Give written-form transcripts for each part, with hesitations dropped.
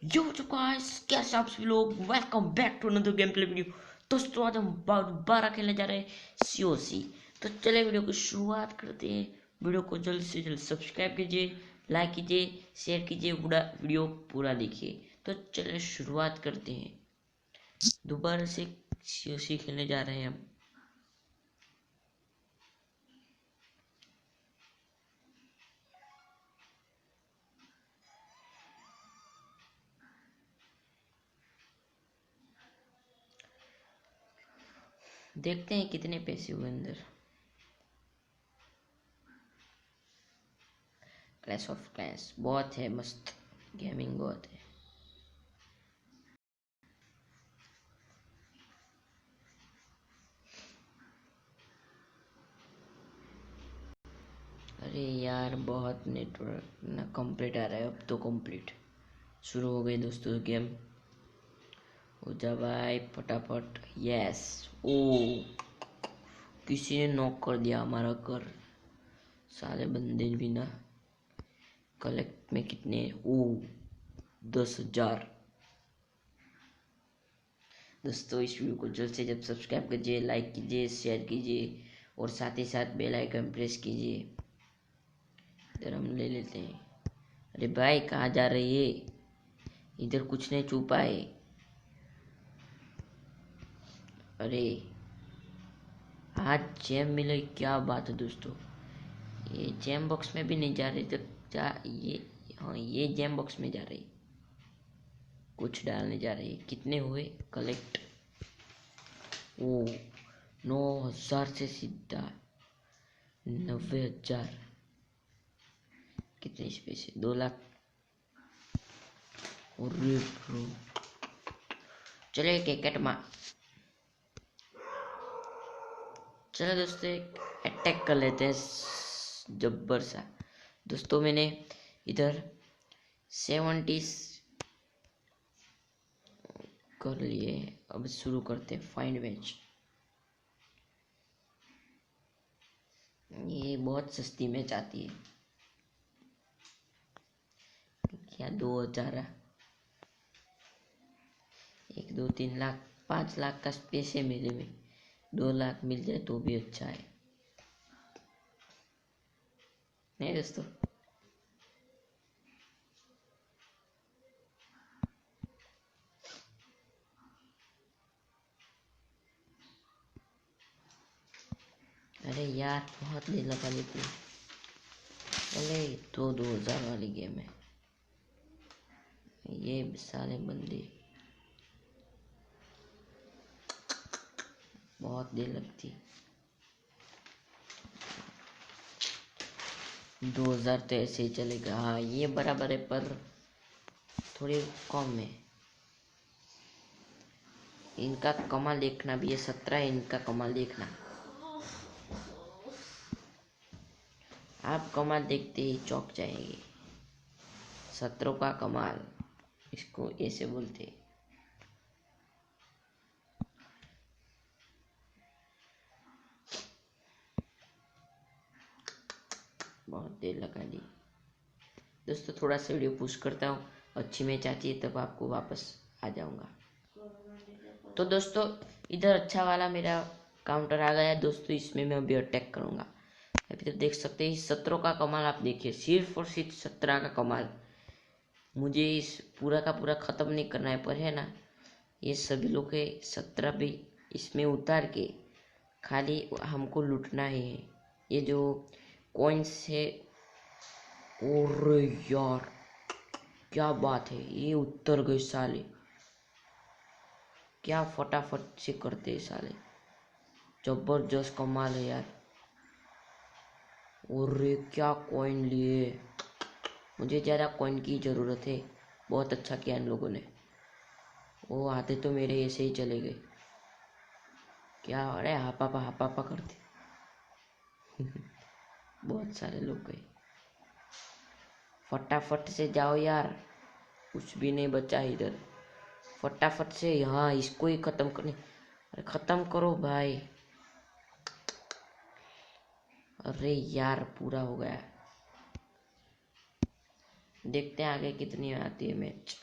Yo guys, कैसे आप सभी लोग, welcome back to another game play video. दोस्तों आज हम दोबारा खेलने जा रहे हैं सीओसी। तो चले वीडियो की शुरुआत करते हैं। वीडियो को जल्द से जल्द सब्सक्राइब कीजिए, लाइक कीजिए, शेयर कीजिए, वीडियो पूरा देखिए। तो चले शुरुआत करते हैं। दोबारा से सीओसी खेलने जा रहे हैं हम। देखते हैं कितने पैसे हुए अंदर। क्लैश ऑफ क्लैश बहुत है, मस्त गेमिंग बहुत है। अरे यार, बहुत नेटवर्क ना कंप्लीट आ रहा है। अब तो कंप्लीट शुरू हो गई दोस्तों गेम। हो जा भाई फटाफट। यस। ओ, किसी ने नॉक कर दिया हमारा घर। सारे बंदे भी ना। कलेक्ट में कितने? ओ, 10,000। दोस्तों इस वीडियो को जल्द से जल्द सब्सक्राइब कीजिए, लाइक कीजिए, शेयर कीजिए और साथ ही साथ बेल आइकन प्रेस कीजिए। इधर हम ले लेते हैं। अरे भाई कहाँ जा रही है? इधर कुछ नहीं छुपा है। अरे आज जेम मिले, क्या बात है दोस्तों। ये जेम बॉक्स में भी नहीं जा रही तो जा ये। हाँ, ये जेम बॉक्स में जा रही, कुछ डालने जा रही है। कितने हुए कलेक्ट? ओ, 9,000 से सीधा 90,000। कितने पैसे? 2 लाख। अरे ब्रो, चले क्रिकेट में। चलो दोस्तों अटैक कर लेते हैं जब्बर सा। दोस्तों मैंने इधर 70 कर लिए। अब शुरू करते हैं फाइंड मैच। ये बहुत सस्ती मैच आती है। क्या 2,000? 1, 2, 3 लाख, 5 लाख का पैसे मेरे में। 2 लाख मिल जाए तो भी अच्छा है, नहीं दोस्तों? अरे यार बहुत देर लगा लेती है। अरे तो 2,000 वाली गेम है। ये सारे बंदे बहुत देर लगती। 2,000 तो ऐसे ही चलेगा। हाँ ये बराबर है, पर थोड़ी कम है। इनका कमाल देखना भी है। 17 है इनका कमाल देखना। आप कमाल देखते ही चौंक जाएंगे। 17 का कमाल, इसको ऐसे बोलते। बहुत देर लगा दी दोस्तों। थोड़ा सा वीडियो पुश करता हूँ, अच्छी मैच आती है तब आपको वापस आ जाऊंगा। तो दोस्तों इधर अच्छा वाला मेरा काउंटर आ गया दोस्तों। इसमें मैं अभी अटैक करूंगा। अभी तो देख सकते हैं 17 का कमाल। आप देखिए, सिर्फ और सिर्फ 17 का कमाल। मुझे इस पूरा का पूरा ख़त्म नहीं करना है, पर है ना, ये सभी लोग के 17 भी इसमें उतार के खाली हमको लूटना ही है। ये जो कॉइन्स है, और यार क्या बात है, ये उतर गए साले। क्या फटाफट से करते हैं साले, जबरदस्त कमाल है यार। और ये क्या कॉइन लिए। मुझे ज़्यादा कॉइन की ज़रूरत है। बहुत अच्छा किया इन लोगों ने। वो आते तो मेरे ऐसे ही चले गए। क्या, अरे हापापा करते। बहुत सारे लोग गए। फटाफट से जाओ यार, कुछ भी नहीं बचा इधर। फटाफट से यहाँ इसको ही ख़त्म करने। अरे ख़त्म करो भाई। अरे यार पूरा हो गया। देखते हैं आगे कितनी आती है मैच।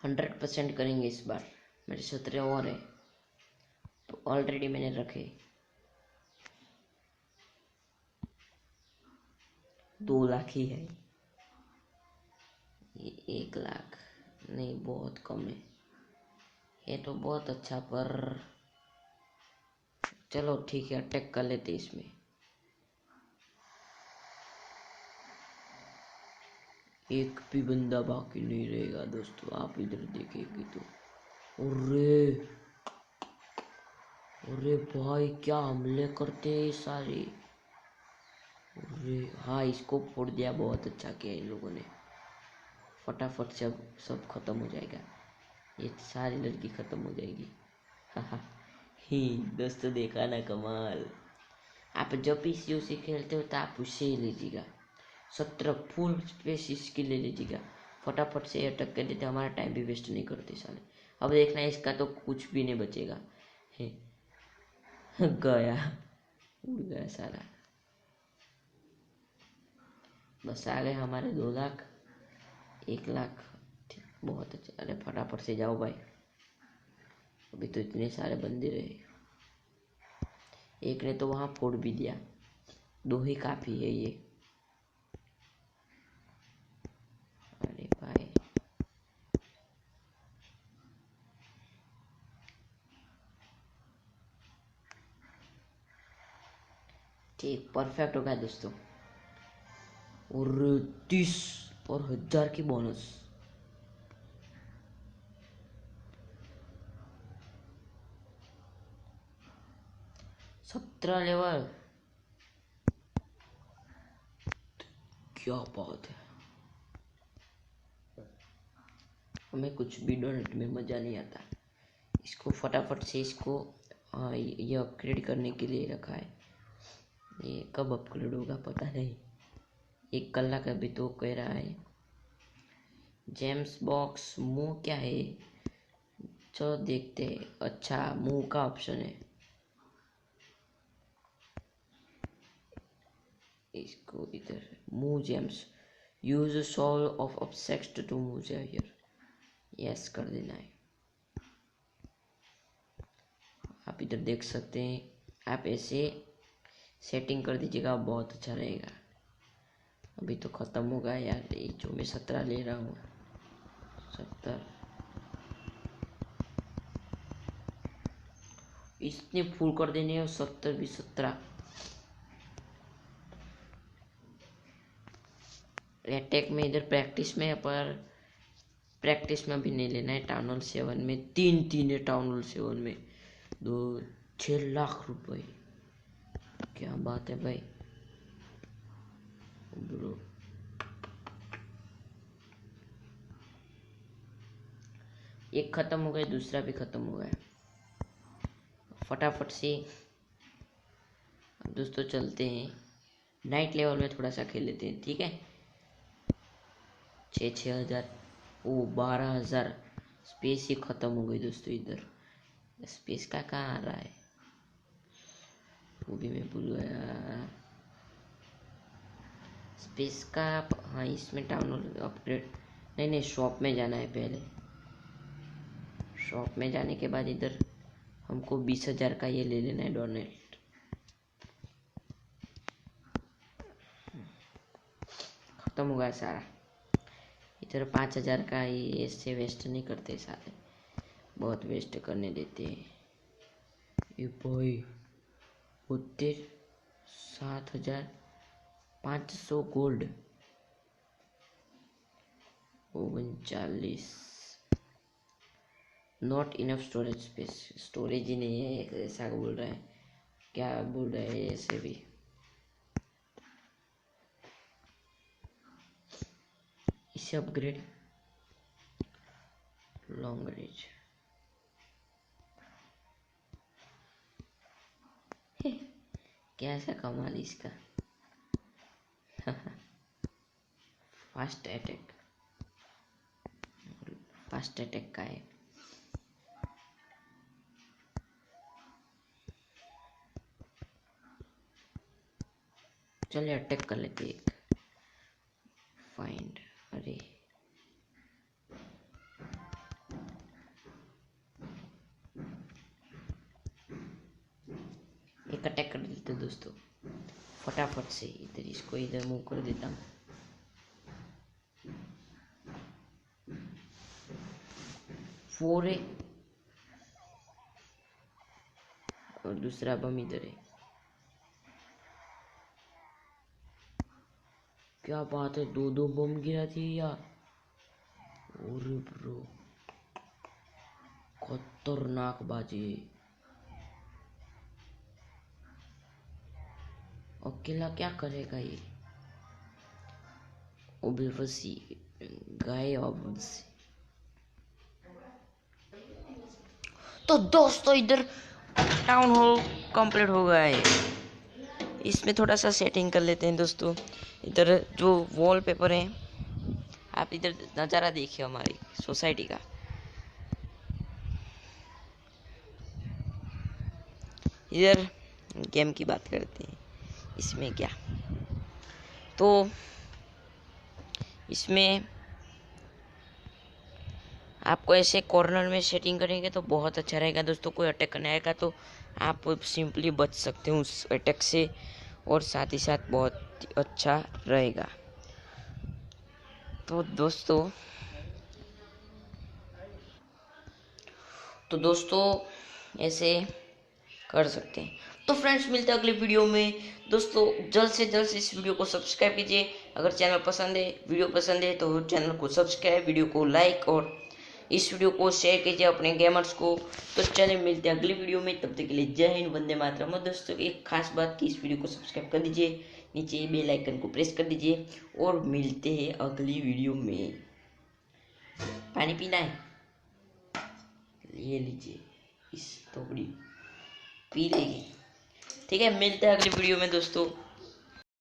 100% करेंगे इस बार। मेरे 17 और है तो ऑलरेडी मैंने रखे। 2 लाख ही है ये। 1 लाख नहीं, बहुत कम है ये तो। बहुत अच्छा, पर चलो ठीक है, अटैक कर लेते इसमें। एक भी बंदा बाकी नहीं रहेगा दोस्तों, आप इधर देखेंगे तो। अरे अरे भाई, क्या हमले करते हैं सारे। अरे हाँ, इसको फोड़ दिया, बहुत अच्छा किया इन लोगों ने। फटाफट से अब सब खत्म हो जाएगा, ये सारी लड़की खत्म हो जाएगी। हाँ ही दोस्तों, देखा ना कमाल। आप जब भी सी से खेलते हो तो आप उससे ही लीजिएगा। 17 फुल स्पेस इसकी ले लीजिएगा। फटाफट से अटक कर देते, हमारा टाइम भी वेस्ट नहीं करते साले। अब देखना है इसका तो कुछ भी नहीं बचेगा। हे गया, उड़ गया सारा। बस आ गए हमारे 2 लाख। 1 लाख ठीक, बहुत अच्छा। अरे फटाफट से जाओ भाई, अभी तो इतने सारे बंदे रहे। एक ने तो वहां फोड़ भी दिया, 2 ही काफी है ये। अरे भाई, ठीक परफेक्ट हो गया दोस्तों। और 30 और 1000 की बोनस। सत्रह लेवल, क्या बात है। हमें कुछ भी डोनेट में मजा नहीं आता। इसको फटाफट से इसको ये अपग्रेड करने के लिए रखा है। ये कब अपग्रेड होगा पता नहीं। 1 कलाक अभी तो कह रहा है। जेम्स बॉक्स मुंह क्या है, चलो देखते हैं। अच्छा, मुंह का ऑप्शन है। इसको इधर मूव जेम्स, use sole of object to move here. Yes कर देना है। आप इधर देख सकते हैं, आप ऐसे सेटिंग कर दीजिएगा, बहुत अच्छा रहेगा। अभी तो खत्म होगा यार, ये जो मैं 17 ले रहा हूँ। 70 इसने फुल कर देने, और 70 भी 17। अटैक में इधर प्रैक्टिस में, पर प्रैक्टिस में भी नहीं लेना है। टाउन हॉल 7 में 3 है। टाउन हॉल 7 में 6 लाख रुपए, क्या बात है भाई ब्रो। एक खत्म हो गया, दूसरा भी खत्म हो गया। फटाफट से अब दोस्तों चलते हैं नाइट लेवल में, थोड़ा सा खेल लेते हैं, ठीक है। 6,000 ओ 12,000। स्पेस ही खत्म हो गई दोस्तों इधर। स्पेस का कहाँ आ रहा है, वो भी मैं भूल गया। स्पेस का हाँ, इसमें टाउन अपग्रेड नहीं नहीं, शॉप में जाना है पहले। शॉप में जाने के बाद इधर हमको 20,000 का ये ले लेना है डोनेट। खत्म हो गया सारा। इधर 5,000 का ये ऐसे वेस्ट नहीं करते सारे, बहुत वेस्ट करने देते हैं ये भाई। होते 7,500 gold. 39 not enough storage space. Storage ही नहीं है, ऐसा बोल रहा है। क्या बोल रहा है ऐसे भी। इसे अपग्रेड लॉन्ग रेंज कैसा कमाल इसका। फास्ट अटैक, फास्ट अटैक का है। चलिए अटैक कर लेते एक। फाइंड, अरे एक अटैक कर देते हैं दोस्तों फटाफट से। इधर इसको इधर मूव कर देता हूँ। फोर है और दूसरा बम इधर है। क्या बात है, दो दो बम गिरा थी यार। अरे ब्रो खतरनाक बाजी। अकेला क्या करेगा ये। ओबेवसी गाय ओबेवसी। तो दोस्तों इधर टाउन हॉल कंप्लीट हो गया है। इसमें थोड़ा सा सेटिंग कर लेते हैं दोस्तों। इधर जो वॉलपेपर है, आप इधर नज़ारा देखिए हमारी सोसाइटी का। इधर गेम की बात करते हैं। इसमें क्या, तो इसमें आपको ऐसे कॉर्नर में सेटिंग करेंगे तो बहुत अच्छा रहेगा दोस्तों। कोई अटैक करने आएगा तो आप सिंपली बच सकते हो उस अटैक से, और साथ ही साथ बहुत अच्छा रहेगा। तो दोस्तों ऐसे कर सकते हैं। तो फ्रेंड्स मिलते हैं अगले वीडियो में दोस्तों। जल्द से जल्द इस वीडियो को सब्सक्राइब कीजिए। अगर चैनल पसंद है, वीडियो पसंद है तो चैनल को सब्सक्राइब, वीडियो को लाइक और इस वीडियो को शेयर कीजिए अपने गेमर्स को। तो चलिए मिलते हैं अगली वीडियो में, तब तक के लिए जय हिंद, वंदे मातरम। और दोस्तों एक खास बात कि इस वीडियो को सब्सक्राइब कर दीजिए, नीचे बेल आइकन को प्रेस कर दीजिए और मिलते हैं अगली वीडियो में। पानी पीना है, ये लीजिए इस टोकरी पी लेंगे। ठीक है, मिलते हैं अगली वीडियो में दोस्तों।